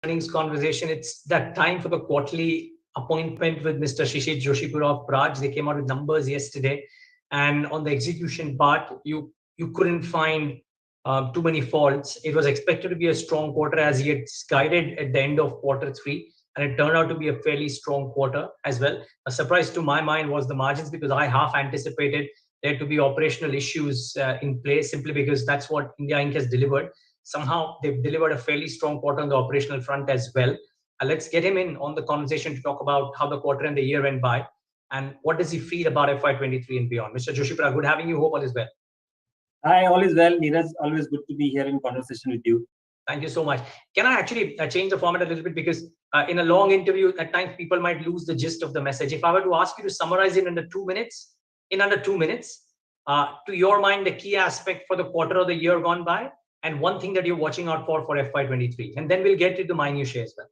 earnings conversation. It's that time for the quarterly appointment with Mr. Shishir Joshipura of Praj. They came out with numbers yesterday, and on the execution part, you couldn't find too many faults. It was expected to be a strong quarter as he had guided at the end of quarter 3, and it turned out to be a fairly strong quarter as well. A surprise to my mind was the margins, because I half anticipated there to be operational issues in place, simply because that's what India Inc. has delivered. Somehow they've delivered a fairly strong quarter on the operational front as well. Let's get him in on the conversation to talk about how the quarter and the year went by, and what does he feel about FY23 and beyond. Mr. Joshipura, good having you. Hope all is well. Hi, all is well. Neeraj, always good to be here in conversation with you. Thank you so much. Can I actually change the format a little bit, because in a long interview, at times people might lose the gist of the message. If I were to ask you to summarize it under 2 minutes, to your mind, the key aspect for the quarter or the year gone by, and one thing that you're watching out for FY23, and then we'll get to the minutiae as well.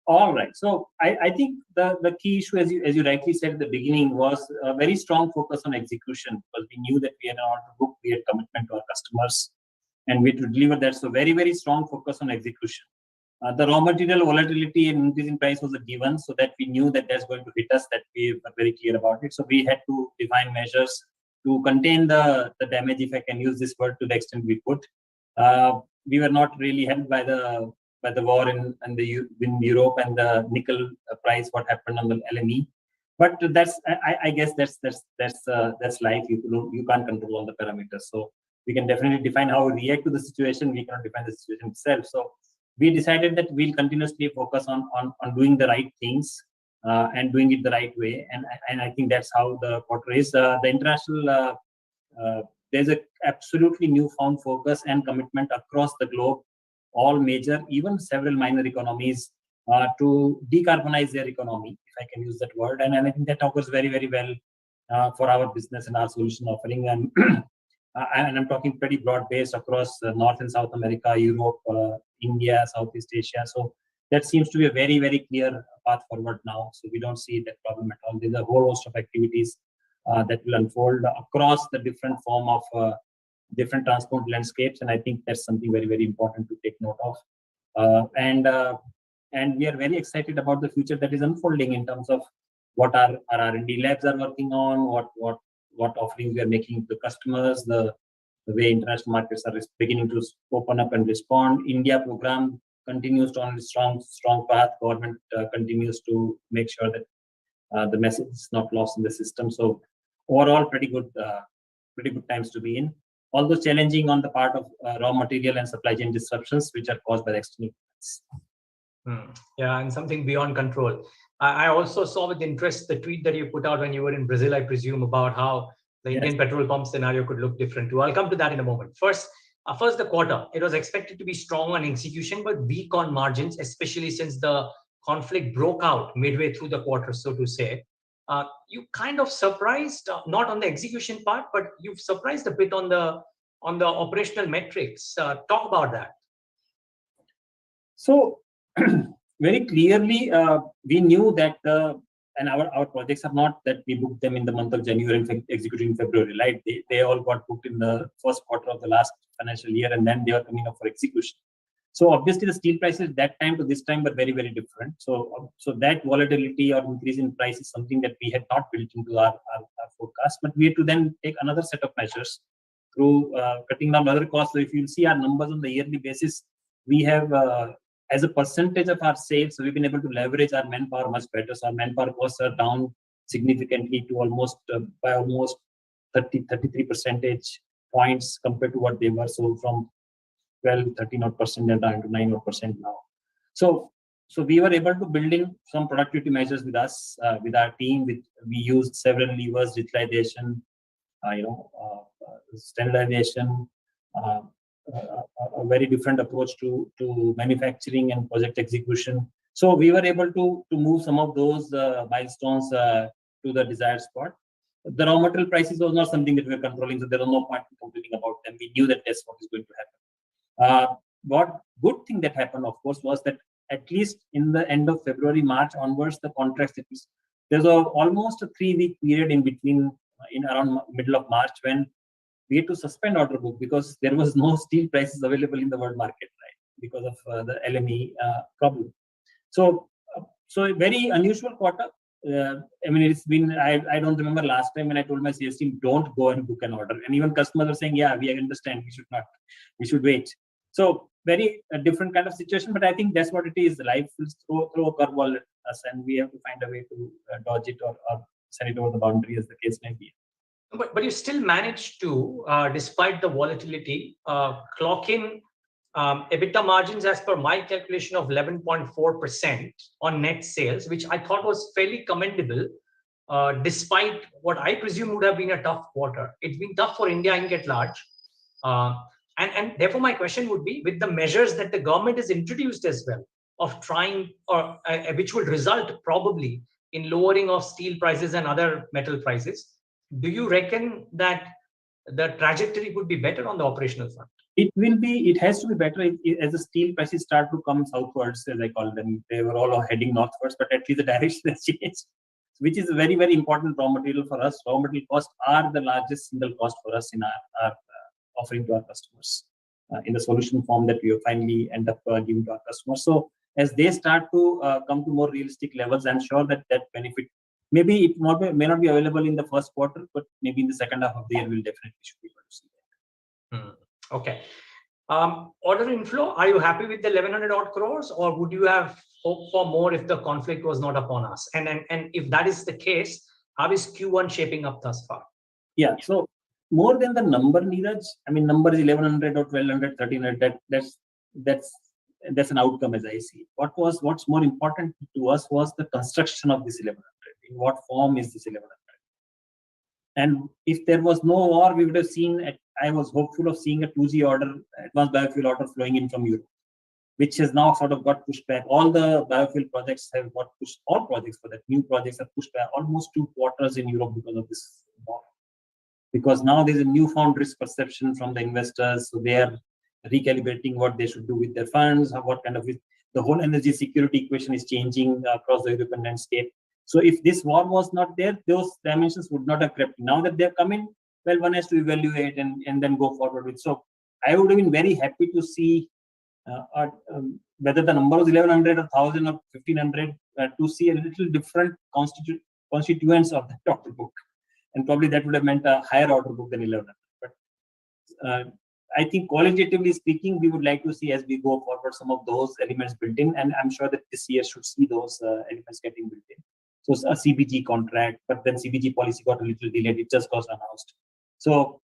All right. So I think the key issue, as you rightly said at the beginning, was a very strong focus on execution, because we knew that we had an order book, we had commitment to our customers, and we had to deliver that. So very, very strong focus on execution. The raw material volatility and increase in price was a given, so that we knew that that's going to hit us, that we were very clear about it. So we had to define measures to contain the damage, if I can use this word, to the extent we could. We were not really helped by the war in Europe and the nickel price, what happened on the LME. But that's I guess that's life. You can't control all the parameters. So we can definitely define how we react to the situation. We cannot define the situation itself. So we decided that we'll continuously focus on doing the right things and doing it the right way. And I think that's how the quarter is. The international there's a absolutely newfound focus and commitment across the globe, all major, even several minor economies, to decarbonize their economy, if I can use that word. And I think that occurs very, very well for our business and our solution offering. And I'm talking pretty broad-based across North and South America, Europe, India, Southeast Asia. So that seems to be a very, very clear path forward now. So we don't see that problem at all. There's a whole host of activities that will unfold across the different form of different transport landscapes, and I think that's something very, very important to take note of. And we are very excited about the future that is unfolding in terms of what our R&D labs are working on, what offerings we are making to customers, the way international markets are beginning to open up and respond. India program continues on a strong path. Government continues to make sure that the message is not lost in the system. So overall, pretty good times to be in. Although challenging on the part of raw material and supply chain disruptions, which are caused by the external events. Yeah, and something beyond control. I also saw with interest the tweet that you put out when you were in Brazil, I presume, about how the Indian petrol pump scenario could look different too. I'll come to that in a moment. First, the quarter. It was expected to be strong on execution, but weak on margins, especially since the conflict broke out midway through the quarter, so to say. You kind of surprised, not on the execution part, but you've surprised a bit on the operational metrics. Talk about that. So very clearly, we knew that, and our projects are not that we booked them in the month of January and executed in February, right? They all got booked in the first quarter of the last financial year, and then they were coming up for execution. So obviously the steel prices that time to this time were very, very different. So that volatility or increase in price is something that we had not built into our forecast, but we had to then take another set of measures through cutting down other costs. So if you see our numbers on the yearly basis, we have as a percentage of our sales, so we've been able to leverage our manpower much better. So our manpower costs are down significantly to almost 33 percentage points compared to what they were. So from 13% down to 9% now. So we were able to build in some productivity measures with us, with our team. We used several levers: digitalization, standardization, a very different approach to manufacturing and project execution. So we were able to move some of those milestones to the desired spot. The raw material prices was not something that we were controlling, so there was no point in complaining about them. We knew that that's what is going to happen. What good thing that happened, of course, was that at least in the end of February, March onwards, the contracts, there's almost a 3-week period in between, in around middle of March, when we had to suspend order book because there was no steel prices available in the world market, right? because of the LME problem. So a very unusual quarter. It's been, I don't remember last time when I told my sales team, don't go and book an order. And even customers are saying, yeah, we understand, we should wait. So very different kind of situation, but I think that's what it is. Life will throw a curveball at us, and we have to find a way to dodge it or send it over the boundary, as the case may be. But you still managed to, despite the volatility, clock in EBITDA margins as per my calculation of 11.4% on net sales, which I thought was fairly commendable, despite what I presume would have been a tough quarter. It's been tough for India Inc. at large. And therefore, my question would be, with the measures that the government has introduced as well, of trying, or which will result probably in lowering of steel prices and other metal prices, do you reckon that the trajectory would be better on the operational front? It has to be better as the steel prices start to come southwards, as I call them. They were all heading northwards, but at least the direction has changed, which is a very, very important raw material for us. Raw material costs are the largest single cost for us in our offering to our customers in the solution form that we finally end up giving to our customers. So as they start to come to more realistic levels, I'm sure that benefit, maybe it may not be available in the first quarter, but maybe in the second half of the year, we'll definitely should be able to see that. Okay. Order inflow, are you happy with the 1100 odd crores, or would you have hoped for more if the conflict was not upon us? And if that is the case, how is Q1 shaping up thus far? Yeah, so more than the number, Neeraj, number is 1100 or 1200, 1300, that's an outcome as I see. What's more important to us was the construction of this 1100. In what form is this 1100? And if there was no war, we would have seen, I was hopeful of seeing a 2G order, advanced biofuel order flowing in from Europe, which has now sort of got pushed back. All the biofuel projects have got pushed, all projects for that, new projects have pushed back almost 2 quarters in Europe because of this war. Because now there's a newfound risk perception from the investors, so they are recalibrating what they should do with their funds, what kind of, the whole energy security equation is changing across the European landscape. So if this war was not there, those dimensions would not have crept in. Now that they're coming, well, one has to evaluate and then go forward with. So I would have been very happy to see whether the number was 1100 or 1000 or 1500, to see a little different constituents of the order book. And probably that would have meant a higher order book than 1100. But I think qualitatively speaking, we would like to see as we go forward some of those elements built in. And I'm sure that this year should see those elements getting built in. So a CBG contract, but then CBG policy got a little delayed. It just got announced. So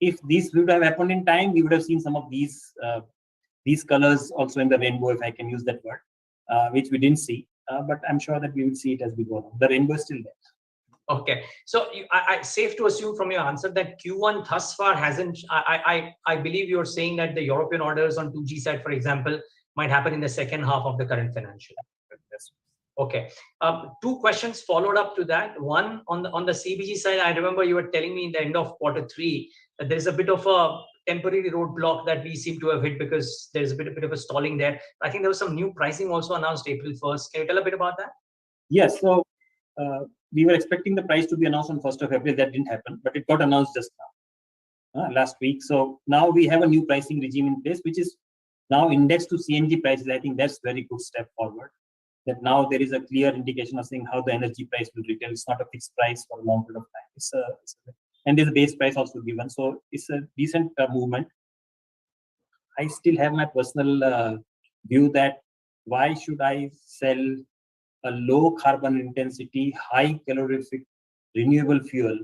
if this would have happened in time, we would have seen some of these colors also in the rainbow, if I can use that word, which we didn't see. But I'm sure that we will see it as we go along. The rainbow is still there. Okay. So I safe to assume from your answer that Q1 thus far hasn't, I believe you're saying that the European orders on 2G side, for example, might happen in the second half of the current financial year. Yes. Okay. 2 questions followed up to that. One, on the CBG side, I remember you were telling me in the end of Q3 that there's a bit of a temporary roadblock that we seem to have hit because there's a bit of a stalling there. I think there was some new pricing also announced April 1st. Can you tell a bit about that? Yes. So we were expecting the price to be announced on 1st of April. That didn't happen, but it got announced just now, last week. So now we have a new pricing regime in place, which is now indexed to CNG prices. I think that's a very good step forward. That now there is a clear indication of saying how the energy price will retail. It's not a fixed price for a long period of time. And there's a base price also given. So it's a decent movement. I still have my personal view that why should I sell a low carbon intensity, high calorific renewable fuel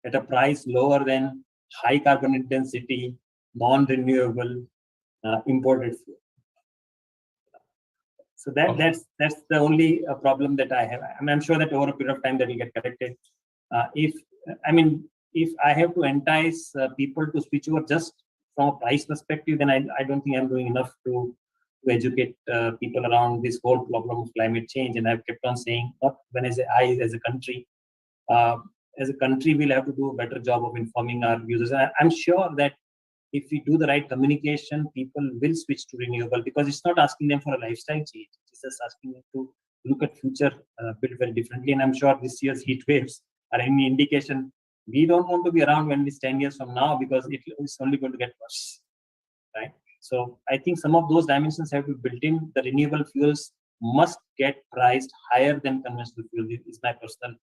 at a price lower than high carbon intensity, non-renewable imported fuel? So that's the only problem that I have. I'm sure that over a period of time that will get corrected. If I have to entice people to switch over just from a price perspective, then I don't think I'm doing enough to educate people around this whole problem of climate change. And I've kept on saying, not when I say I as a country, we'll have to do a better job of informing our users. And I'm sure that if we do the right communication, people will switch to renewable, because it's not asking them for a lifestyle change. It's just asking them to look at future built very differently. And I'm sure this year's heat waves are any indication. We don't want to be around when it's 10 years from now, because it's only going to get worse, right? So I think some of those dimensions have to be built in. The renewable fuels must get priced higher than conventional fuel, is my personal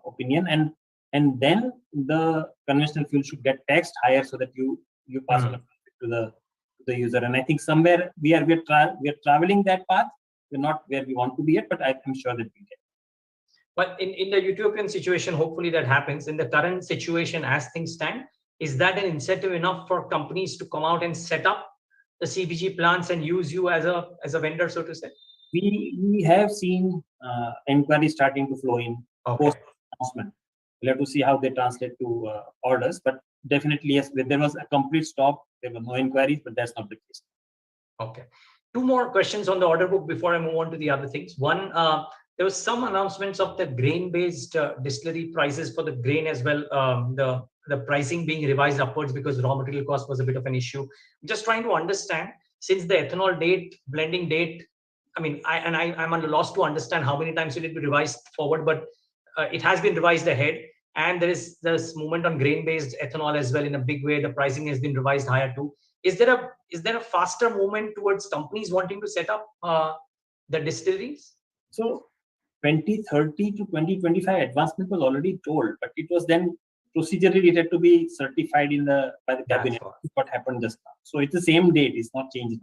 opinion. And then the conventional fuel should get taxed higher so that you pass on a profit to the user. And I think somewhere we are traveling that path. We're not where we want to be yet, but I'm sure that we get. But in the utopian situation, hopefully that happens. In the current situation, as things stand, is that an incentive enough for companies to come out and set up the CBG plants and use you as a vendor, so to say? We have seen inquiries starting to flow in post announcement. We'll have to see how they translate to orders, but definitely yes, there was a complete stop. There were no inquiries, but that's not the case. Okay. Two more questions on the order book before I move on to the other things. One, there was some announcements of the grain-based distillery prices for the grain as well. The pricing being revised upwards because raw material cost was a bit of an issue. I'm just trying to understand, since the ethanol blending date, I'm at a loss to understand how many times will it be revised forward, but it has been revised ahead. And there is this movement on grain-based ethanol as well in a big way. The pricing has been revised higher too. Is there a faster movement towards companies wanting to set up the distilleries? So 2030 to 2025 advancement was already told, but it was then procedurally it had to be certified by the cabinet. What happened just now. So it's the same date. It's not changed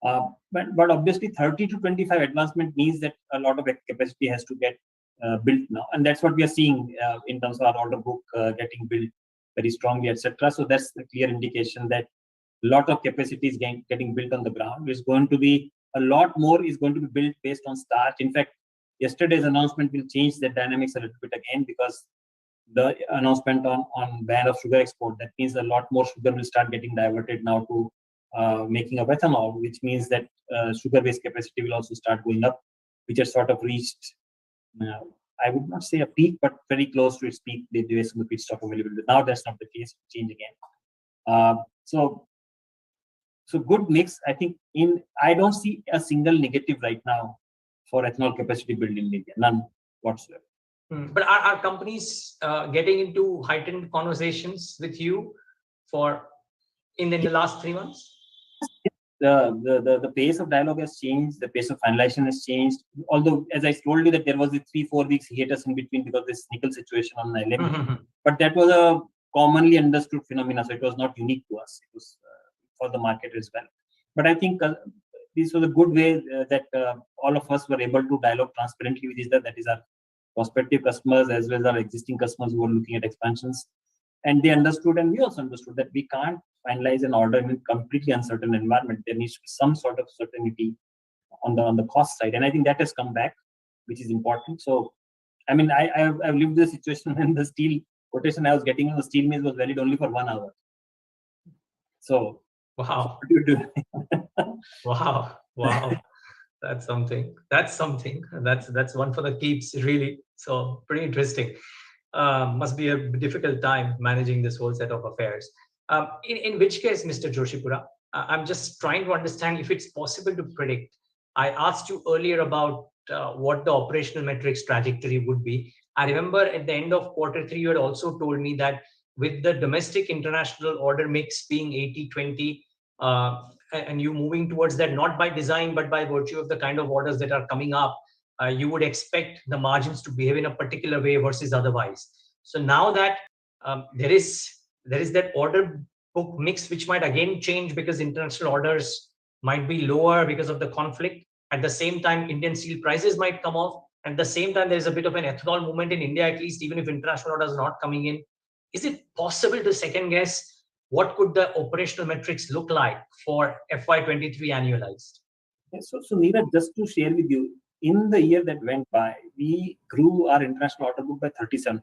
now. But obviously 30 to 25 advancement means that a lot of capacity has to get built now, and that's what we are seeing in terms of our order book getting built very strongly, etc. So that's the clear indication that a lot of capacity is getting built on the ground. There's going to be a lot more is going to be built based on starch. In fact, yesterday's announcement will change the dynamics a little bit again, because the announcement on ban of sugar export, that means a lot more sugar will start getting diverted now to making of ethanol, which means that sugar-based capacity will also start going up, which has sort of reached, I would not say a peak, but very close to its peak based on the feedstock availability. Now that's not the case, change again. So good mix. I think I don't see a single negative right now for ethanol capacity build in India, none whatsoever. But are companies getting into heightened conversations with you in the last 3 months? The pace of dialogue has changed. The pace of finalization has changed. Although, as I told you, that there was a 3-4 weeks hiatus in between because of this nickel situation on the LME. But that was a commonly understood phenomena, so it was not unique to us. It was for the market as well. But I think this was a good way that all of us were able to dialogue transparently with each other. That is our prospective customers as well as our existing customers who are looking at expansions. And they understood, and we also understood, that we can't finalize an order in a completely uncertain environment. There needs to be some sort of certainty on the cost side, and I think that has come back, which is important. So, I mean, I've lived the situation when the steel quotation I was getting on the steel mills was valid only for 1 hour. So, wow, what do you do? wow. That's something. That's one for the keeps, really. So pretty interesting. Must be a difficult time managing this whole set of affairs. In which case, Mr. Joshipura, I'm just trying to understand if it's possible to predict. I asked you earlier about what the operational metrics trajectory would be. I remember at the end of Q3, you had also told me that with the domestic international order mix being 80-20, and you moving towards that, not by design, but by virtue of the kind of orders that are coming up, you would expect the margins to behave in a particular way versus otherwise. So now that there is that order book mix, which might again change because international orders might be lower because of the conflict. At the same time, Indian steel prices might come off. At the same time, there's a bit of an ethanol movement in India, at least, even if international orders are not coming in. Is it possible to second guess what could the operational metrics look like for FY23 annualized? So Neeraj, just to share with you, in the year that went by, we grew our international order book by 37%.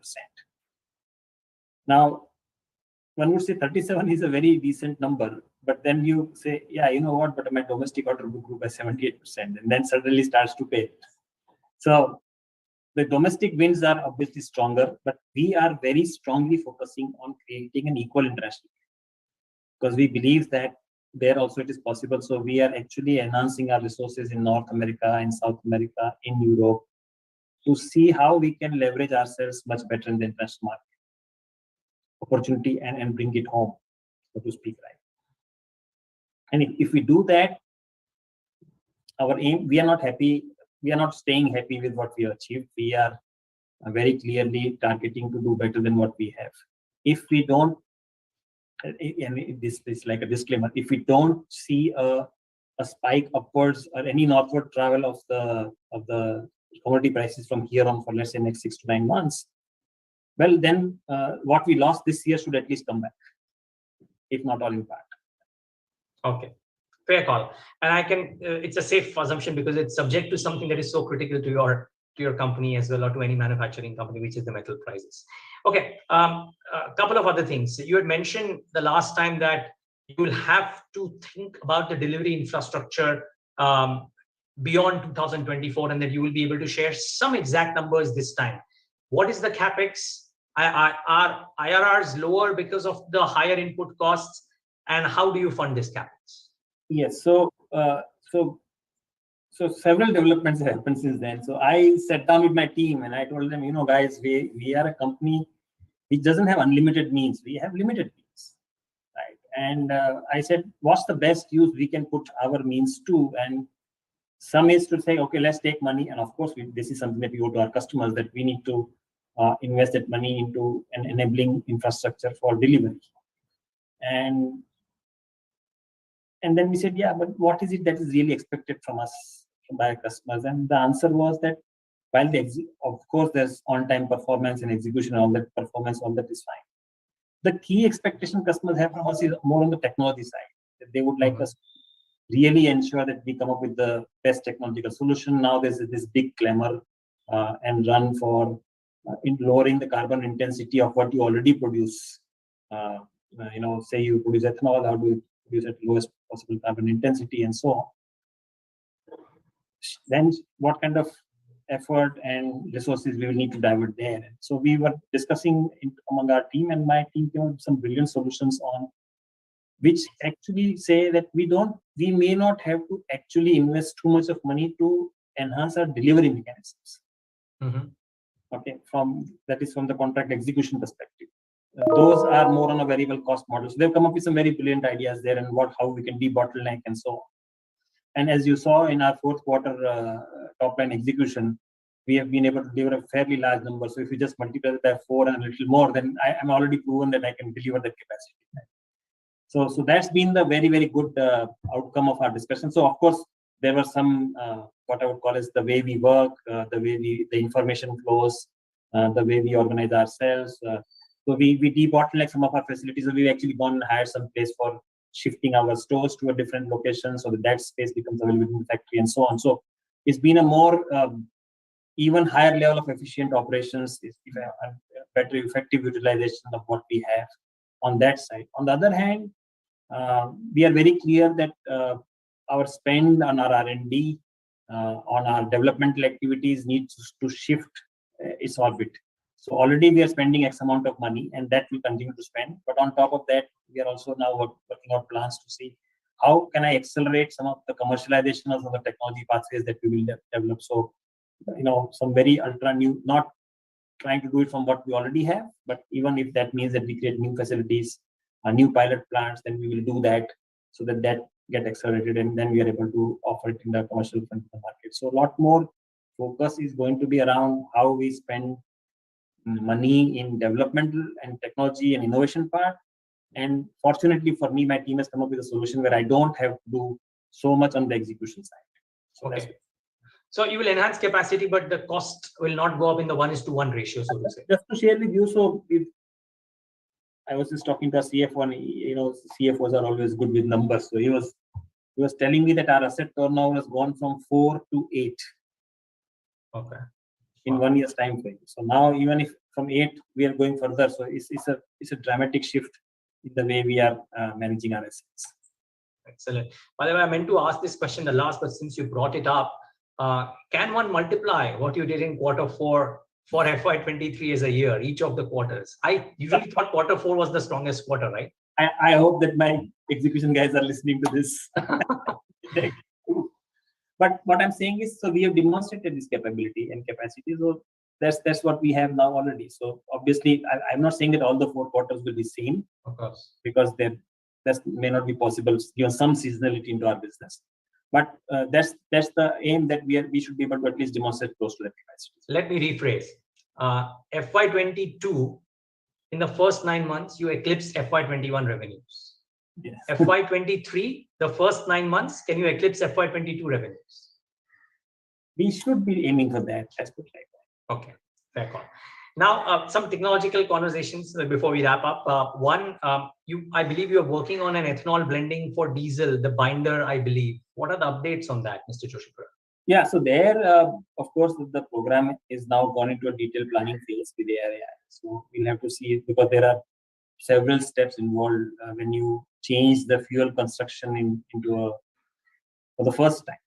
Now, one would say 37 is a very decent number, but then you say, yeah, you know what, but my domestic order book grew by 78%, and then suddenly starts to pay. So the domestic wins are obviously stronger, but we are very strongly focusing on creating an equal international, because we believe that there also it is possible. So we are actually enhancing our resources in North America, in South America, in Europe, to see how we can leverage ourselves much better in the international market opportunity and bring it home, so to speak, right? And if we do that, our aim, we are not happy. We are not staying happy with what we achieved. We are very clearly targeting to do better than what we have. If we don't, and this is like a disclaimer, if we don't see a spike upwards or any northward travel of the commodity prices from here on for, let's say, next 6 to 9 months, well, then what we lost this year should at least come back, if not all in part. Okay, fair call. And I can, it's a safe assumption because it's subject to something that is so critical to your company as well, or to any manufacturing company, which is the metal prices. Okay, a couple of other things. You had mentioned the last time that you will have to think about the delivery infrastructure beyond 2024, and that you will be able to share some exact numbers this time. What is the Capex? Are IRRs lower because of the higher input costs? And how do you fund this Capex? Yes, so several developments have happened since then. So I sat down with my team and I told them, guys, we are a company which doesn't have unlimited means. We have limited means, right? And I said, what's the best use we can put our means to? And some is to say, okay, let's take money. And of course, this is something that we go to our customers, that we need to invest that money into an enabling infrastructure for delivery. And then we said, yeah, but what is it that is really expected from us, by our customers? And the answer was that while of course there's on-time performance and execution, all that performance, all that is fine. The key expectation customers have from us is more on the technology side. That they would like us to really ensure that we come up with the best technological solution. Now there's this big clamor and run for in lowering the carbon intensity of what you already produce. Say you produce ethanol, how do you produce at lowest possible carbon intensity and so on. Then what kind of effort and resources we will need to divert there. So we were discussing among our team, and my team came up with some brilliant solutions on which actually say that we may not have to actually invest too much of money to enhance our delivery mechanisms. Mm-hmm. Okay, from the contract execution perspective. Those are more on a variable cost model. So they've come up with some very brilliant ideas there, and how we can debottleneck and so on. And as you saw in our fourth quarter top line execution, we have been able to deliver a fairly large number. So if you just multiply it by 4 and a little more, then I'm already proven that I can deliver that capacity. So that's been the very, very good outcome of our discussion. So of course, there were some what I would call as the way we work, the way the information flows, the way we organize ourselves. So we debottleneck some of our facilities. So we've actually gone and hired some place for shifting our stores to a different location so that space becomes available in the factory and so on. So it's been a more even higher level of efficient operations, better effective utilization of what we have on that side. On the other hand, we are very clear that our spend on our R&D, on our developmental activities needs to shift its orbit. So already we are spending X amount of money, and that will continue to spend. But on top of that, we are also now working on plans to see how can I accelerate some of the commercialization of some of the technology pathways that we will develop. So, some very ultra new, not trying to do it from what we already have, but even if that means that we create new facilities, new pilot plants, then we will do that so that get accelerated, and then we are able to offer it in the commercial front of the market. So a lot more focus is going to be around how we spend money in developmental and technology and innovation part. And fortunately for me, my team has come up with a solution where I don't have to do so much on the execution side. So okay. So you will enhance capacity, but the cost will not go up in the 1:1 ratio, so to say. Just to share with you, so I was just talking to a CFO, and CFOs are always good with numbers. So he was telling me that our asset turnover has gone from 4 to 8. Okay. In 1 year's time frame. So now, even if from 8 we are going further, so it's a dramatic shift in the way we are managing our assets. Excellent. By the way, I meant to ask this question the last, but since you brought it up, can one multiply what you did in quarter 4 for FY23 as a year, each of the quarters? I usually thought quarter 4 was the strongest quarter, right? I hope that my execution guys are listening to this. But what I'm saying is, so we have demonstrated this capability and capacity. So that's what we have now already. So obviously, I'm not saying that all the 4 quarters will be same, of course, because the that may not be possible given some seasonality into our business. But that's the aim, that we should be able to at least demonstrate close to that capacity. Let me rephrase. FY22, in the first 9 months, you eclipsed FY21 revenues. Yes. FY23, the first 9 months, can you eclipse FY22 revenues? We should be aiming for that. Let's put it like that. Okay, fair call. Now, some technological conversations before we wrap up. One, I believe you're working on an ethanol blending for diesel, the binder, I believe. What are the updates on that, Mr. Joshipura? Yeah, so there, of course, the program is now gone into a detailed planning phase with the area. So we'll have to see it, because there are several steps involved when you change the fuel construction for the first time.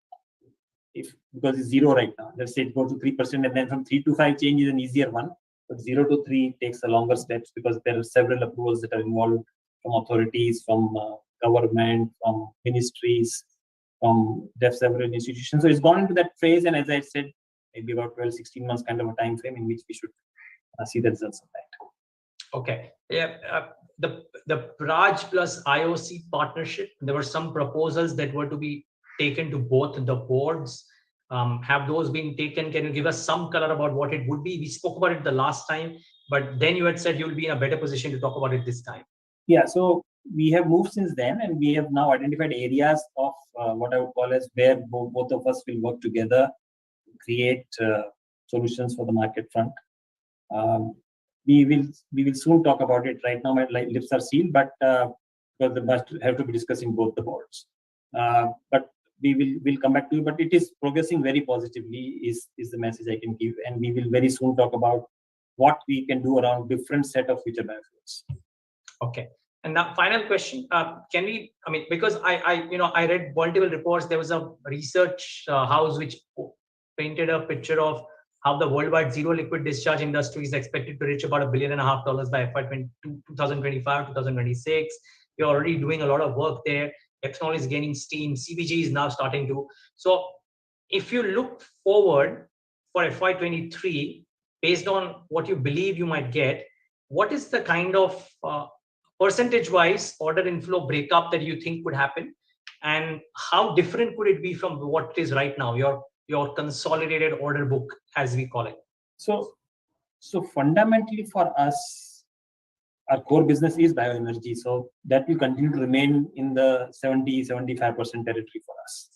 Because it's 0 right now, let's say it goes to 3%, and then from 3 to 5 change is an easier one. But 0 to 3 takes a longer steps, because there are several approvals that are involved from authorities, from government, from ministries, from several institutions. So it's gone into that phase, and as I said, maybe about 12-16 months kind of a time frame in which we should see the results of that. Okay. Yeah. The Praj plus IOC partnership, there were some proposals that were to be taken to both the boards. Have those been taken? Can you give us some color about what it would be? We spoke about it the last time, but then you had said you'll be in a better position to talk about it this time. Yeah, so we have moved since then, and we have now identified areas of what I would call as where both of us will work together to create solutions for the market front. We will soon talk about it. Right now, my lips are sealed, but because they must have to be discussing both the boards. But we'll come back to you. But it is progressing very positively, is the message I can give, and we will very soon talk about what we can do around different set of future biofuels. Okay. And now, final question: can we? I mean, because I read multiple reports. There was a research house which painted a picture of how the worldwide zero liquid discharge industry is expected to reach about $1.5 billion by FY 2025, 2026. You're already doing a lot of work there. Ethanol is gaining steam. CBG is now starting to. So, if you look forward for FY23, based on what you believe you might get, what is the kind of percentage-wise order inflow breakup that you think would happen, and how different could it be from what it is right now, your consolidated order book, as we call it? So fundamentally for us, our core business is bioenergy. So that will continue to remain in the 70-75% territory for us.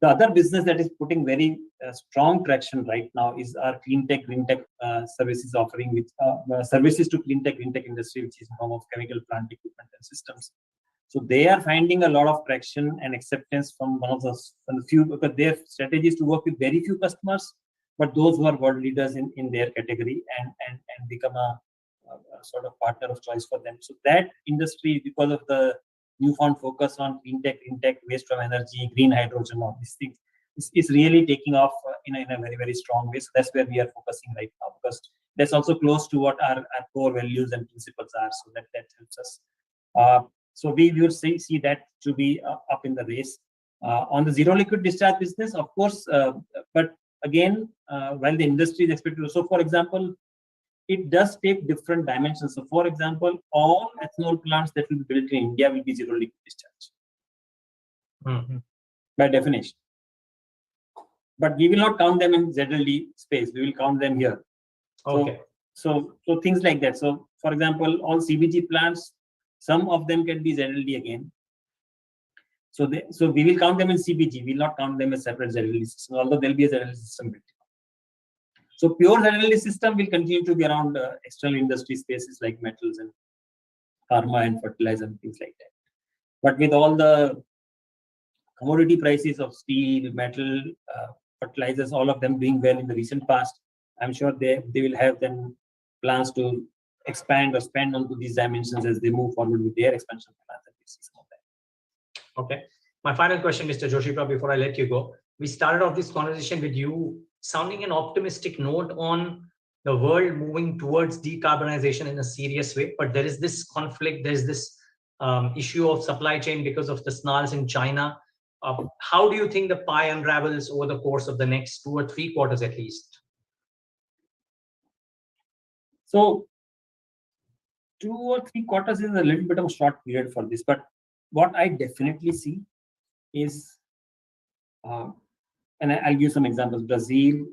The other business that is putting very strong traction right now is our clean tech, green tech services offering, with services to clean tech, industry, which is in form of chemical plant equipment and systems. So they are finding a lot of traction and acceptance from the few, because their strategy is to work with very few customers, but those who are world leaders in their category, and become a sort of partner of choice for them. So that industry, because of the newfound focus on clean tech, waste from energy, green hydrogen, all these things, is really taking off in a very, very strong way. So that's where we are focusing right now, because that's also close to what our core values and principles are. So that helps us. So we will see that to be up in the race. On the zero liquid discharge business, of course, but again, while the industry is expected to, so for example, it does take different dimensions. So for example, all ethanol plants that will be built in India will be zero liquid discharge. Mm-hmm. By definition. But we will not count them in ZLD space. We will count them here. Okay. So things like that. So for example, all CBG plants, some of them can be ZLD again. So we will count them in CBG. We will not count them as separate ZLD system, although there will be a ZLD system built. So pure ZLD system will continue to be around external industry spaces like metals and pharma and fertilizer and things like that. But with all the commodity prices of steel, metal, fertilizers, all of them doing well in the recent past, I'm sure they will have then plans to expand or spend onto these dimensions as they move forward with their expansion plans. Okay. My final question, Mr. Joshipura, before I let you go. We started off this conversation with you sounding an optimistic note on the world moving towards decarbonization in a serious way. But there is this conflict, there's this issue of supply chain because of the snarls in China. How do you think the pie unravels over the course of the next 2 or 3 quarters at least? So 2 or 3 quarters is a little bit of a short period for this, but what I definitely see is, and I'll give some examples. Brazil.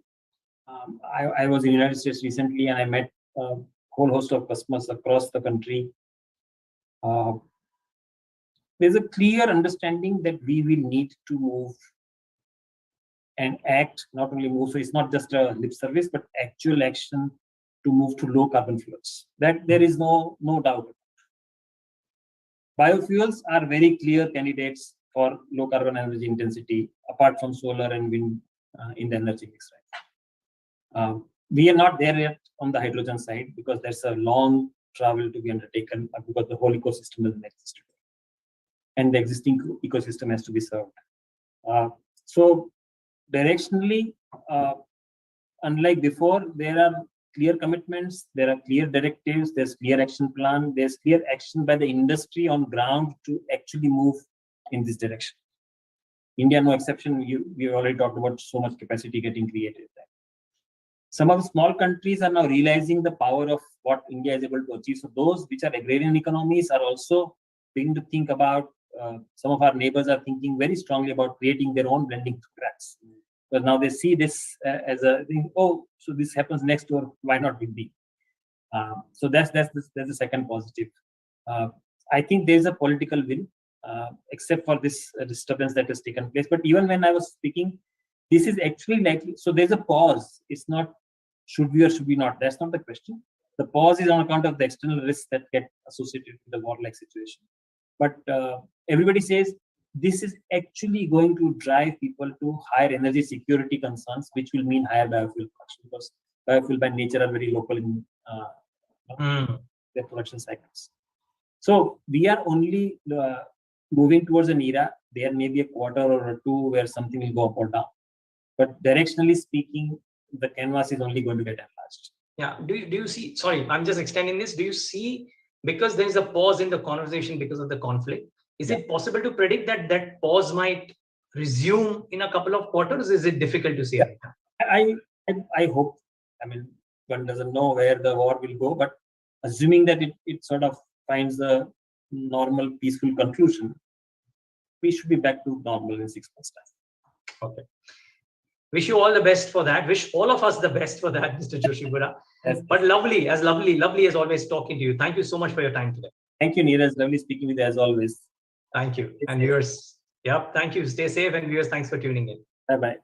I was in the United States recently, and I met a whole host of customers across the country. There's a clear understanding that we will need to move and act, not only move, so it's not just a lip service, but actual action to move to low carbon fuels. That there is no doubt. Biofuels are very clear candidates for low carbon energy intensity, apart from solar and wind in the energy mix. Right? We are not there yet on the hydrogen side because there's a long travel to be undertaken because the whole ecosystem doesn't exist today. And the existing ecosystem has to be served. So directionally, unlike before, there are clear commitments, there are clear directives, there's clear action plan, there's clear action by the industry on ground to actually move in this direction. India, no exception. We already talked about so much capacity getting created there. Some of the small countries are now realizing the power of what India is able to achieve. So those which are agrarian economies are also beginning to think about, some of our neighbors are thinking very strongly about creating their own blending programs. But now they see this as a thing, oh, so this happens next door, why not with me? So that's the second positive. I think there's a political will, except for this disturbance that has taken place. But even when I was speaking, this is actually likely, so there's a pause. It's not should we or should we not, that's not the question. The pause is on account of the external risks that get associated with the war-like situation. But everybody says this is actually going to drive people to higher energy security concerns, which will mean higher biofuel production, because biofuel by nature are very local in their production cycles. So we are only moving towards an era. There may be a quarter or two where something will go up or down, but directionally speaking, the canvas is only going to get enlarged. Yeah. Do you see? Sorry, I'm just extending this. Do you see, because there is a pause in the conversation because of the conflict? Is it possible to predict that that pause might resume in a couple of quarters? Is it difficult to say right now? I hope. I mean, one doesn't know where the war will go, but assuming that it sort of finds a normal, peaceful conclusion, we should be back to normal in 6 months' time. Okay. Wish you all the best for that. Wish all of us the best for that, Mr. Joshipura. But lovely as always talking to you. Thank you so much for your time today. Thank you, Neeraj. Lovely speaking with you as always. Thank you. And viewers, thank you. Stay safe, and viewers, thanks for tuning in. Bye-bye.